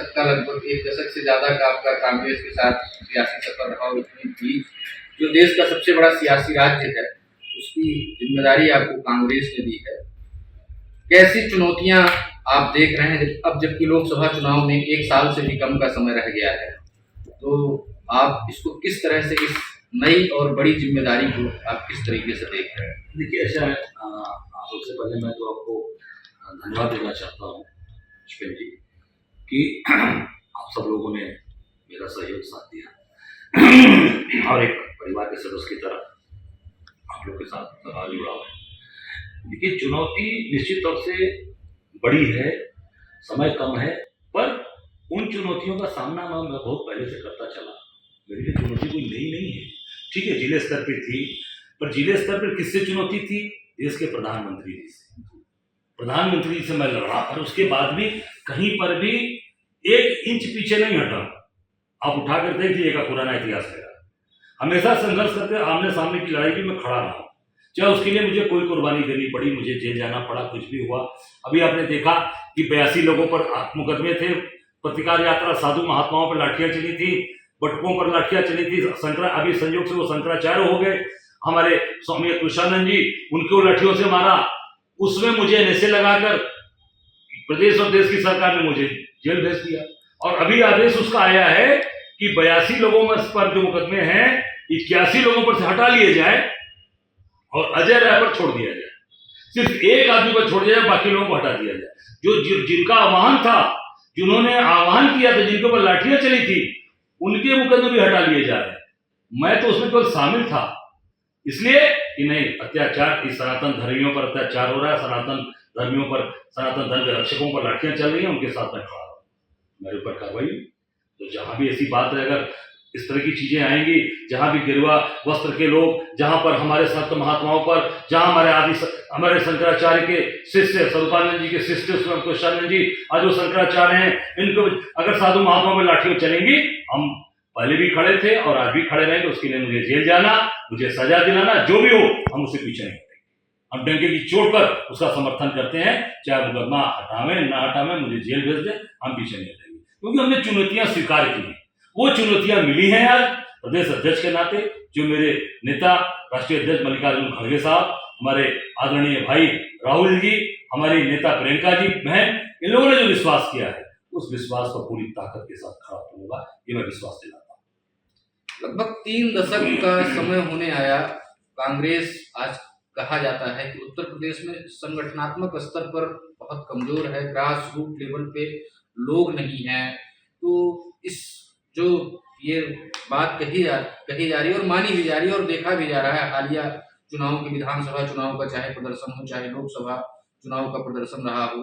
दशक का, लगभग एक दशक से ज़्यादा का आपका कांग्रेस के साथ सियासी सफर रहा और उसमें भी जो देश का सबसे बड़ा सियासी राज्य है उसकी जिम्मेदारी आपको कांग्रेस ने दी है। कैसी चुनौतियां आप देख रहे हैं अब, जबकि लोकसभा चुनाव में 1 साल से भी कम का समय रह गया है, तो आप इसको किस तरह से, इस नई और बड़ी जिम्मेदारी को आप किस तरीके से देख रहे हैं? देखिए, ऐसा है, सबसे पहले मैं तो आपको धन्यवाद देना चाहता हूँ पुष्पेंद्र जी कि आप सब लोगों ने मेरा सहयोग साथ दिया और एक परिवार के सदस्य की तरह आप लोग के साथ जुड़ा है। देखिए, चुनौती निश्चित तौर से बड़ी है, समय कम है, पर उन चुनौतियों का सामना मैं बहुत पहले से करता चला। मेरे लिए चुनौती कोई नई नहीं है। ठीक है, जिले स्तर पर थी, पर जिले स्तर पर किससे चुनौती थी? देश के प्रधानमंत्री जी से। प्रधानमंत्री जी से मैं लड़ा और उसके बाद भी कहीं पर भी 1 इंच पीछे नहीं हटा। आप उठा कर देख लीजिएगा, पुराना इतिहास है। हमेशा संघर्ष करते आमने सामने की लड़ाई में मैं खड़ा रहा, चाहे उसके लिए मुझे कोई कुर्बानी देनी पड़ी, मुझे जेल जाना पड़ा, कुछ भी हुआ। अभी आपने देखा कि 82 लोगों पर मुकदमे थे, प्रतिकार यात्रा, साधु महात्माओं पर लाठियां चली थी, बटुकों पर लाठियां चली थी। अभी संयोग से वो शंकराचार्य हो गए, हमारे स्वामी कृष्णानंद जी, उनको लाठियों से मारा। उसमें मुझे एनएसए लगाकर प्रदेश और देश की सरकार ने मुझे जेल भेज दिया और अभी आदेश उसका आया है कि 82 लोगों पर जो मुकदमे हैं 81 लोगों पर से हटा लिए जाए और अजय राय पर छोड़ दिया जाए। सिर्फ एक आदमी पर छोड़ दिया जाए, बाकी लोगों को हटा दिया जाए। जो जिनका आह्वान था, जिन्होंने आह्वान किया था, जिनके ऊपर लाठियां चली थी, उनके मुकदमे भी हटा लिए जा रहे। मैं तो उसमें केवल शामिल था, इसलिए कि नहीं, अत्याचार, इस सनातन धर्मियों पर अत्याचार हो रहा है, सनातन धर्मियों पर, सनातन धर्म के रक्षकों पर लाठियां चल रही हैं, उनके साथ में खड़ा हूं, मेरे ऊपर कार्रवाई। तो जहां भी ऐसी बात है, अगर इस तरह की चीजें आएंगी, जहां भी गिरवा वस्त्र के लोग, जहां पर हमारे संत महात्माओं पर, जहां हमारे शंकराचार्य के शिष्य, स्वरूपानंद जी के शिष्य कृष्णानंद जी, आज वो शंकराचार्य हैं, इनको अगर साधु महात्माओं पर लाठियां चलेंगी, हम पहले भी खड़े थे और आज भी खड़े रहेंगे। उसके लिए मुझे जेल जाना, मुझे सजा दिलाना, जो भी हो, हम उससे पीछे नहीं हटेंगे। हम डंके की चोट पर उसका समर्थन करते हैं, चाहे मुकदमा हटावे ना हटावे, मुझे जेल भेज दे, हम पीछे नहीं हटेंगे, क्योंकि हमने चुनौतियां स्वीकार की हैं। वो चुनौतियां मिली हैं आज प्रदेश अध्यक्ष के नाते, जो मेरे नेता राष्ट्रीय अध्यक्ष मल्लिकार्जुन खड़गे साहब, हमारे आदरणीय भाई राहुल जी, हमारी नेता प्रियंका जी बहन, इन लोगों ने जो विश्वास किया है, उस विश्वास को पूरी ताकत के साथ खड़ा करूंगा, ये मैं विश्वास दिलाता हूं। लगभग 3 दशक का समय होने आया। कांग्रेस, आज कहा जाता है कि उत्तर प्रदेश में संगठनात्मक स्तर पर बहुत कमजोर है, ग्रास रूट लेवल पे लोग नहीं हैं। तो इस जो ये बात कही जा रही है और मानी भी जा रही है और देखा भी जा रहा है, हालिया चुनाव के, विधानसभा चुनाव का चाहे प्रदर्शन हो, चाहे लोकसभा चुनाव का प्रदर्शन रहा हो,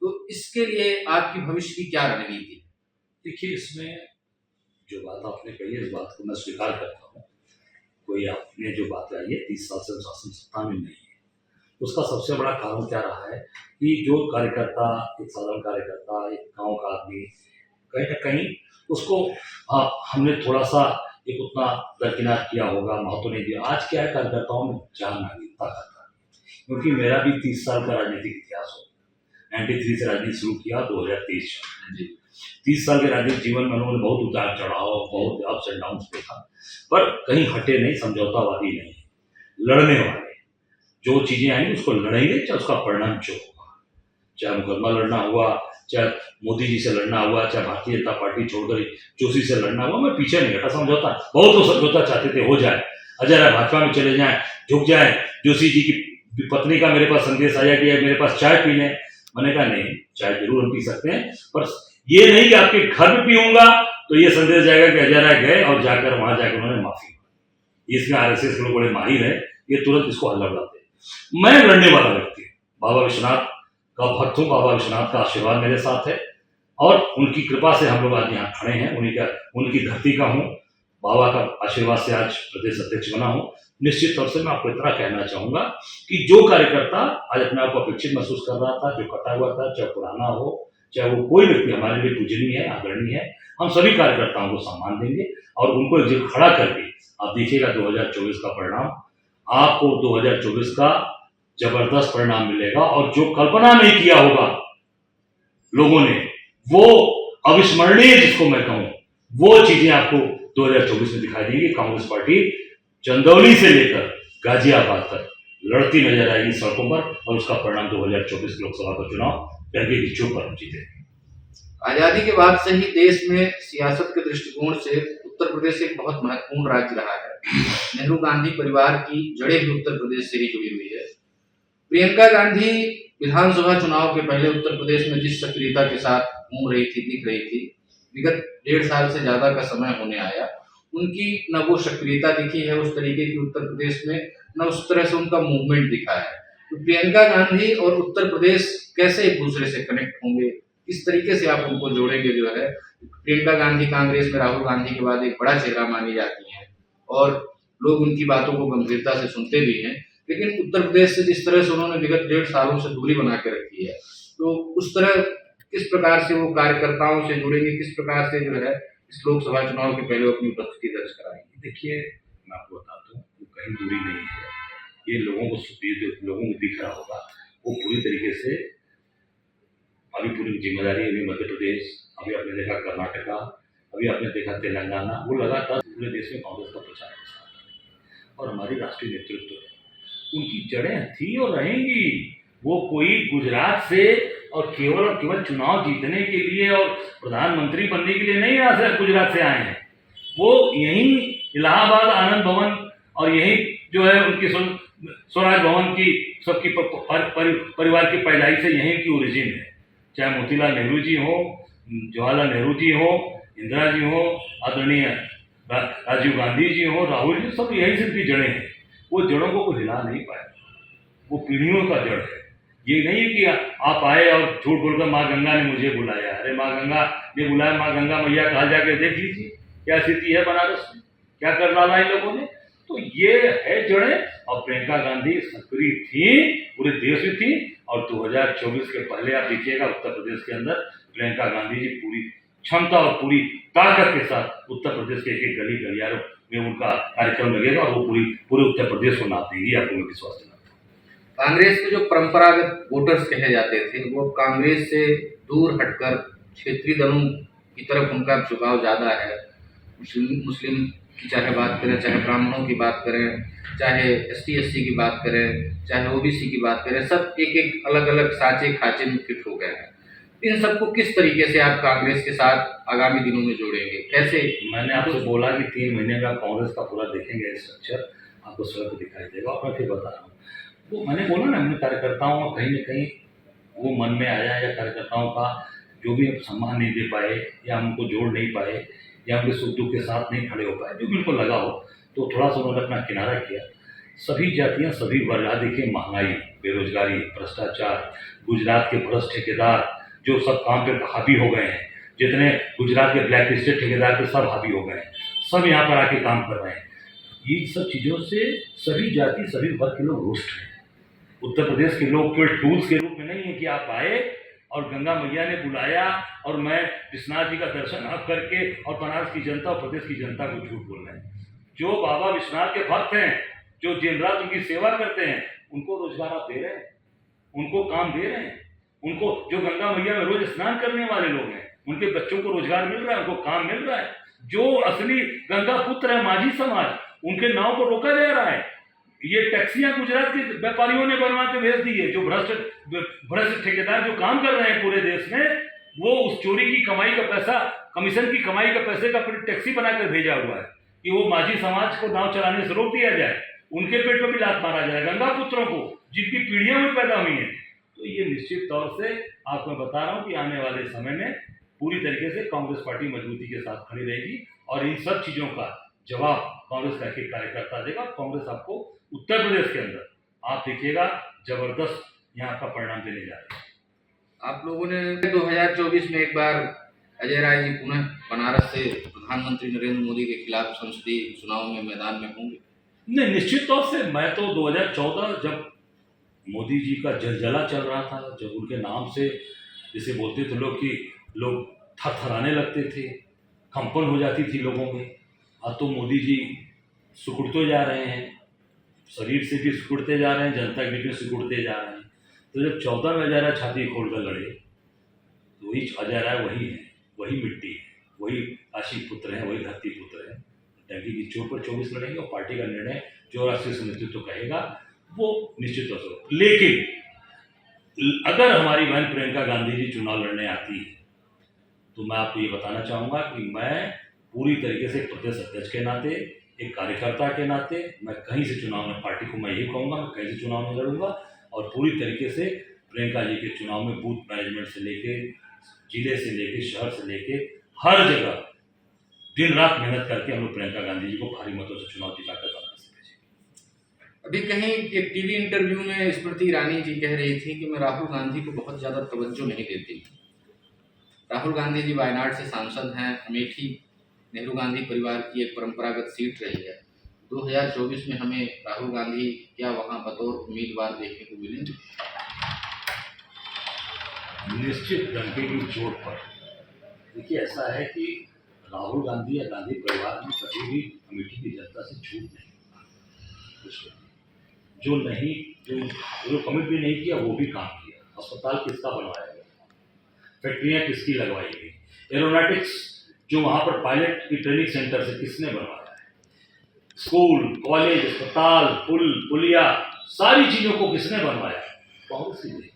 तो इसके लिए आपकी भविष्य की क्या रणनीति? देखिए, इसमें जो बात आपने कही है, इस बात को मैं स्वीकार करता हूँ। कोई आपने जो बात आई है 30 साल से शासन सत्ता में नहीं है, उसका सबसे बड़ा कारण क्या रहा है कि जो कार्यकर्ता, एक साधारण कार्यकर्ता, एक गांव का आदमी, कहीं ना कहीं उसको हमने थोड़ा सा एक उतना दरकिनार किया होगा, महत्व नहीं दिया। आज क्या है, कार्यकर्ताओं में जान नागरिकता करता है, क्योंकि मेरा भी 30 साल का राजनीतिक इतिहास हो, 93 से राजनीति शुरू किया, 2023 में 30 साल के राजनीतिक जीवन में उन्होंने बहुत उतार चढ़ाव, बहुत अप्स एंड डाउन्स देखा, पर कहीं हटे नहीं, समझौतावादी नहीं, लड़ने वाले। जो चीजें आएंगी उसको लड़ेंगे, चाहे उसका परिणाम जो होगा, चाहे मुकदमा लड़ना हुआ, चाहे मोदी जी से लड़ना हुआ, चाहे भारतीय जनता पार्टी छोड़कर जोशी से लड़ना हुआ, मैं पीछे नहीं हटा। समझौता, बहुत लोग समझौता चाहते थे, हो जाए, अजय राय भाजपा में चले जाए, झुक जाए। जोशी जी की पत्नी का मेरे पास संदेश आया कि मेरे पास चाय पी लें। मैंने कहा नहीं, चाय जरूर हम पी सकते हैं, पर ये नहीं कि आपके घर में पीऊंगा तो ये संदेश जाएगा कि अजय राय गए और जाकर वहां जाकर उन्होंने माफी मांगी। इसमें आरएसएस के लोग बड़े माहिर है, ये तुरंत इसको हल्ला उड़ाते हैं। मैं लड़ने वाला व्यक्ति, बाबा विश्वनाथ का भक्त हूं, बाबा विश्वनाथ का आशीर्वाद मेरे साथ है और उनकी कृपा से हम लोग आज यहाँ खड़े हैं। उनकी धरती का हूँ, बाबा का आशीर्वाद से आज प्रदेश अध्यक्ष बना हूँ। निश्चित तौर से मैं आपको इतना कहना चाहूंगा कि जो कार्यकर्ता आज अपने आप को अपेक्षित महसूस कर रहा था, जो कटा हुआ था, चाहे पुराना हो, चाहे वो कोई व्यक्ति हमारे लिए पूजनीय है, आदरणीय है, हम सभी कार्यकर्ताओं को सम्मान देंगे और उनको एक जगह खड़ा करके आप देखिएगा 2024 का परिणाम, आपको 2024 का जबरदस्त परिणाम मिलेगा। और जो कल्पना नहीं किया होगा लोगों ने, वो अविस्मरणीय जिसको मैं कहूं, वो चीजें आपको 2024 में दिखाई देंगी। कांग्रेस पार्टी चंदौली से लेकर गाजियाबाद तक लड़ती नजर आएगी सड़कों पर, और उसका परिणाम 2024 लोकसभा का चुनाव डरके की चुप पर जीते। आजादी के बाद से ही देश में सियासत के दृष्टिकोण से उत्तर प्रदेश एक बहुत महत्वपूर्ण राज्य रहा है। नेहरू गांधी परिवार की जड़ें भी उत्तर प्रदेश से ही जुड़ी हुई है। प्रियंका गांधी विधानसभा चुनाव के पहले उत्तर प्रदेश में जिस सक्रियता के साथ घूम रही थी, दिख रही थी, विगत 1.5 साल से ज्यादा का समय होने आया, उनकी न वो सक्रियता दिखी है उस तरीके की उत्तर प्रदेश में, न उस तरह से उनका मूवमेंट दिखा है। तो प्रियंका गांधी और उत्तर प्रदेश कैसे एक दूसरे से कनेक्ट होंगे, किस तरीके से आप उनको जोड़ेंगे? जो है प्रियंका गांधी कांग्रेस में राहुल गांधी के बाद एक बड़ा चेहरा मानी जाती हैं और लोग उनकी बातों को गंभीरता से सुनते भी हैं, लेकिन उत्तर प्रदेश से जिस तरह से उन्होंने विगत 1.5 सालों से दूरी बना के रखी है, तो उस तरह किस प्रकार से वो कार्यकर्ताओं से जुड़ेंगे, किस प्रकार से जो है इस लोकसभा चुनाव के पहले अपनी उपस्थिति दर्ज कराएंगे? देखिए, मैं आपको बताता हूँ, वो कहीं दूरी नहीं है। ये लोगों को दिख रहा होगा, वो पूरी तरीके से अभी पूरी जिम्मेदारी, अभी मध्य प्रदेश, अभी आपने देखा कर्नाटका, अभी आपने देखा तेलंगाना, वो लगातार पूरे देश में कांग्रेस का प्रचार प्रसार कर रही है। और हमारी राष्ट्रीय नेतृत्व है, उनकी जड़ें थी और रहेंगी। वो कोई गुजरात से और केवल चुनाव जीतने के लिए और प्रधानमंत्री बनने के लिए नहीं यहाँ से गुजरात से आए हैं। वो यहीं इलाहाबाद आनंद भवन और यहीं जो है उनकी स्वराज भवन की सबकी परिवार की पैदाइश से यहीं की ओरिजिन है। चाहे मोतीलाल नेहरू जी हो, जवाहरलाल नेहरू जी हो, इंदिरा जी हो, आदरणीय राजीव गांधी जी हो, राहुल जी, सब यही से इनकी जड़ें हैं। वो जड़ों को कोई हिला नहीं पाया, वो पीढ़ियों का जड़ है। ये नहीं है कि आप आए और झूठ बोलकर माँ गंगा ने मुझे बुलाया। अरे माँ गंगा ने बुलाया, माँ गंगा मैया कहा जाके देख लीजिए क्या स्थिति है बनारस में, क्या कर डाला इन लोगों ने। तो ये है जड़ें। और प्रियंका गांधी सक्रिय थी, पूरे देश में थी, और 2024 के पहले आप देखिएगा उत्तर प्रदेश के अंदर प्रियंका गांधी जी पूरी क्षमता और पूरी ताकत के साथ उत्तर प्रदेश के एक गली गलियारों में उनका कार्यक्रम लगेगा और वो पूरे उत्तर प्रदेश को नाप देंगी, आपको मैं विश्वास दिलाता हूँ। कांग्रेस के जो परंपरागत वोटर्स कहे जाते थे, वो कांग्रेस से दूर हटकर क्षेत्रीय दलों की तरफ उनका झुकाव ज्यादा है। मुस्लिम की चाहे बात करें, चाहे ब्राह्मणों की बात करें, चाहे ST/SC की बात करें, चाहे OBC की बात करें, सब एक अलग अलग साँचे खाचे में फिट हो गए हैं। इन सबको किस तरीके से आप कांग्रेस के साथ आगामी दिनों में जोड़ेंगे, कैसे? मैंने आपसे बोला कि 3 महीने में आप कांग्रेस का पूरा देखेंगे स्ट्रक्चर, आपको स्वयं दिखाई देगा। और मैं फिर बता रहा हूँ, तो मैंने बोला ना, हमने कार्यकर्ताओं कहीं न कहीं वो मन में आया, या कार्यकर्ताओं का जो भी सम्मान नहीं दे पाए, या हम उनको जोड़ नहीं पाए, या उनके सुख दुख के साथ नहीं खड़े हो पाए, जो भी उनको लगा हो, तो थोड़ा सा उन्होंने अपना किनारा किया। सभी जातियाँ, सभी वर्ग, देखिए महंगाई, बेरोजगारी, भ्रष्टाचार, गुजरात के भ्रष्ट ठेकेदार जो सब काम पे हावी हो गए हैं, जितने गुजरात के ब्लैक लिस्टेड ठेकेदार थे सब हावी हो गए हैं, सब यहाँ पर आके काम कर रहे हैं। ये सब चीज़ों से सभी जाति, सभी वर्ग के लोग रुष्ट हैं। उत्तर प्रदेश के लोग केवल टूल्स के रूप में नहीं है कि आप आए और गंगा मैया ने बुलाया और मैं विश्वनाथ जी का दर्शन आप करके और बनारस की जनता और प्रदेश की जनता को झूठ बोल रहे हैं। जो बाबा विश्वनाथ के भक्त हैं, जो दिन रात उनकी सेवा करते हैं, उनको रोजगार आप दे रहे हैं, उनको काम दे रहे हैं। उनको जो गंगा मैया में रोज स्नान करने वाले लोग हैं, उनके बच्चों को रोजगार मिल रहा है, उनको काम मिल रहा है। जो असली गंगा पुत्र है माझी समाज, उनके नाव को रोका जा रहा है। ये टैक्सियां गुजरात के व्यापारियों ने बनवा के भेज दी है। जो भ्रष्ट ठेकेदार जो काम कर रहे हैं पूरे देश में, वो उस चोरी की कमाई का पैसा, कमीशन की कमाई का पैसे का फिर टैक्सी बनाकर भेजा हुआ है कि वो माझी समाज को नाव चलाने से रोक दिया जाए, उनके पेट पर भी लात मारा जाए, गंगा पुत्रों को जिनकी पीढ़ियां में पैदा हुई हैं। तो ये निश्चित तौर से आपको मैं बता रहा हूँ कि आने वाले समय में पूरी तरीके से कांग्रेस पार्टी मजबूती के साथ खड़ी रहेगी और इन सब चीज़ों का जवाब कांग्रेस का एक कार्यकर्ता देगा। कांग्रेस आपको उत्तर प्रदेश के अंदर आप देखिएगा जबरदस्त यहाँ का परिणाम देने जा रहे हैं। आप लोगों ने 2024 में एक बार अजय राय जी पुनः बनारस से प्रधानमंत्री नरेंद्र मोदी के खिलाफ संसदीय चुनाव में मैदान में होंगे? नहीं, निश्चित तौर से। मैं तो 2014 जब मोदी जी का जलजला चल रहा था, जब उनके नाम से जैसे बोलते थे लोग कि लोग थरथराने लगते थे, कंपन हो जाती थी लोगों में। अब तो मोदी जी सिकुड़ते जा रहे हैं, शरीर से भी सिकुड़ते जा रहे हैं, जनता के बीच में सिकुड़ते जा रहे हैं। तो जब 14 में अजय राय छाती खोल कर लड़े, तो वही अजय राय वही है, वही मिट्टी है, वही काशी पुत्र हैं, वही धरती पुत्र हैं। टंकी की चोट पर 24 लड़ेंगे और पार्टी का निर्णय जो राष्ट्रीय नेतृत्व कहेगा वो निश्चित तौर से। लेकिन अगर हमारी बहन प्रियंका गांधी जी चुनाव लड़ने आती है तो मैं आपको ये बताना चाहूँगा कि मैं पूरी तरीके से प्रदेश अध्यक्ष के नाते, एक कार्यकर्ता के नाते, मैं कहीं से चुनाव में पार्टी को मैं यही कहूँगा, मैं कहीं से चुनाव में लड़ूंगा और पूरी तरीके से प्रियंका जी के चुनाव में बूथ मैनेजमेंट से लेके, जिले से लेके, शहर से लेके, हर जगह दिन रात मेहनत करके हम लोग प्रियंका गांधी जी को भारी मतों से चुनाव जिताकर वापस भेजेंगे। अभी कहीं एक टीवी इंटरव्यू में स्मृति ईरानी जी कह रही थी कि मैं राहुल गांधी को बहुत ज़्यादा तवज्जो नहीं देती। राहुल गांधी जी वायनाड से सांसद हैं, अमेठी नेहरू गांधी परिवार की एक परंपरागत सीट रही है। 2024 में हमें राहुल गांधी क्या वहां बतौर उम्मीदवार देखने को मिलेंगे? निश्चित डंके की चोट पर देखिए, ऐसा है कि राहुल गांधी या गांधी परिवार ने कभी भी अमेठी की जनता से झूठ नहीं बोला। जो कमिट भी नहीं किया वो भी काम किया। अस्पताल किसका बनवाया गया, फैक्ट्रियाँ किसकी लगवाई गई, एरोनॉटिक्स जो वहाँ पर पायलट की ट्रेनिंग सेंटर से किसने बनवाया है, स्कूल, कॉलेज, अस्पताल, पुल, पुलिया, सारी चीज़ों को किसने बनवाया? कांग्रेस ही।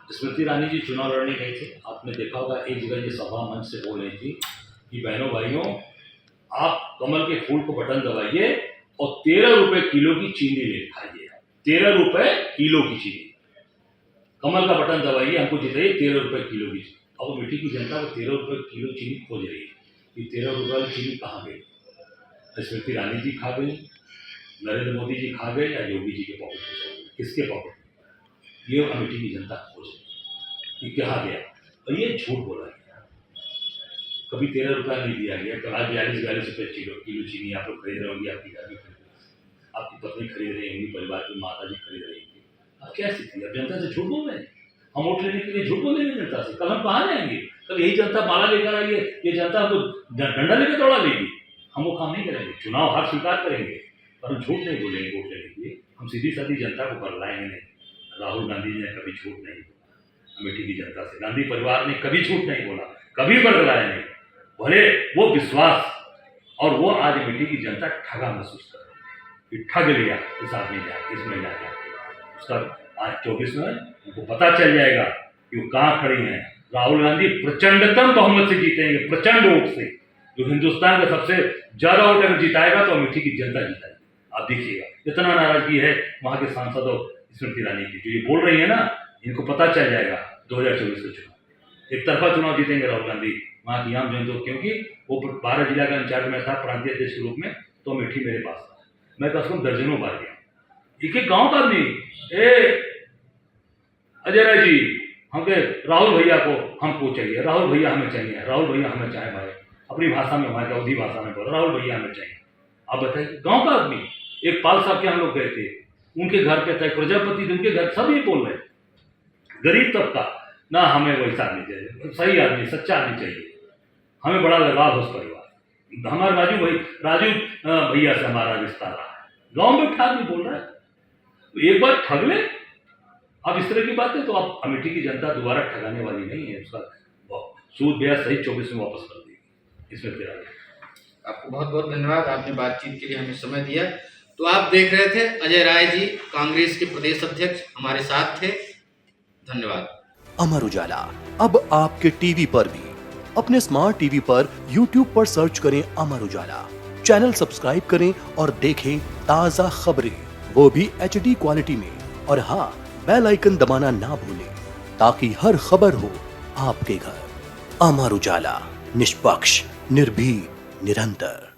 स्मृति ईरानी जी चुनाव लड़ने गए थे, आपने देखा होगा एक जगह ये सभा मंच से बोल रही थी कि बहनों भाइयों, आप कमल के फूल को बटन दबाइए और 13 रुपए किलो की चीनी ले खाइए। 13 रुपए किलो की चीनी, कमल का बटन दबाइए, हमको जिताइए 13 रुपए किलो की चीनी। अब अमेठी की जनता को 13 रुपए किलो चीनी खोज रही है कि 13 रुपए की चीनी कहाँ गई? स्मृति ईरानी जी खा गई, नरेंद्र मोदी जी खा गए, या योगी जी के पॉकेट में? किसके पॉकेट में? ये अमेठी की जनता खोज रही कि कहाँ गया। और ये झूठ बोला गया, कभी 13 रुपया नहीं दिया गया। कल आज 42 रुपये किलो चीनी आप लोग खरीद रहे होंगे, आपकी घर में खरीद, आपकी पत्नी खरीद रही होंगी, परिवार की माता जी खरीद रही होंगी। अब क्या स्थिति है? अब जनता से झूठ बोल रहे हैं, हम वोट लेने के लिए झूठ बोलेंगे जनता से। कल हम कहाँ जाएंगे? कल यही जनता माला लेकर आई है, ये जनता हमको डंडा लेकर दौड़ा लेगी। हम वो काम नहीं करेंगे, चुनाव हार स्वीकार करेंगे, पर हम झूठ नहीं बोलेंगे वोट लेने के लिए। हम सीधी साधी जनता को बरलाएंगे नहीं। राहुल गांधी जी ने कभी झूठ नहीं बोला अमेठी की जनता से, गांधी परिवार ने कभी झूठ नहीं बोला, कभी बरगलाया नहीं। भले वो विश्वास और वो आज अमेठी की जनता ठगा महसूस कर रही है, ठग लिया इस आदमी ने, इसमें जाके उसका आज 24 में उनको पता चल जाएगा कि वो कहाँ खड़ी हैं। राहुल गांधी प्रचंडतम बहुमत से जीतेंगे, प्रचंड वोट से। जो हिंदुस्तान का सबसे ज्यादा वोट अगर जिताएगा तो अमेठी की जनता जिताएगी। आप देखिएगा इतना नाराजगी है वहां के सांसदों स्मृति ईरानी की, जो ये बोल रही है ना, इनको पता चल जाएगा 2024 के चुनाव एक तरफा चुनाव जीतेंगे राहुल गांधी वहाँ की आम जनता, क्योंकि वो 12 जिला का इंचार्ज में था प्रांतीय अध्यक्ष के रूप में, तो अमेठी मेरे पास था। मैं कम से कम दर्जनों बार गया, एक गाँव का आदमी, अजय राय जी हमके राहुल भैया को हमको चाहिए, राहुल भैया हमें चाहिए, राहुल भैया हमें चाहिए भाई, अपनी भाषा में, हमारे अवधी भाषा में बोला राहुल भैया हमें चाहिए। आप बताइए, गांव का आदमी, एक पाल साहब के हम लोग गए थे, उनके घर पे था, प्रजापति उनके घर, सब ये बोल रहे, गरीब तबका ना, हमें वैसा आदमी चाहिए, सही आदमी, सच्चा आदमी चाहिए, हमें बड़ा लगाव है उस परिवार, हमारे राजू भैया से हमारा रिश्ता रहा है। गाँव में ठग भी बोल रहा है, तो एक बार ठग ले। अब इस तरह की बात है तो आप अमेठी की जनता दोबारा ठगाने वाली नहीं है, उसका सूद ब्याज सहित 24 में वापस कर देगी। इसमें तेरा आपको बहुत बहुत धन्यवाद, आपने बातचीत के लिए हमें समय दिया। तो आप देख रहे थे अजय राय जी, कांग्रेस के प्रदेश अध्यक्ष हमारे साथ थे। धन्यवाद। अमर उजाला अब आपके टीवी पर भी। अपने स्मार्ट टीवी पर YouTube पर सर्च करें अमर उजाला, चैनल सब्सक्राइब करें और देखें ताजा खबरें, वो भी HD क्वालिटी में। और हाँ, बेल आइकन दबाना ना भूलें ताकि हर खबर हो आपके घर। अमर उजाला, निष्पक्ष, निर्भीक, निरंतर।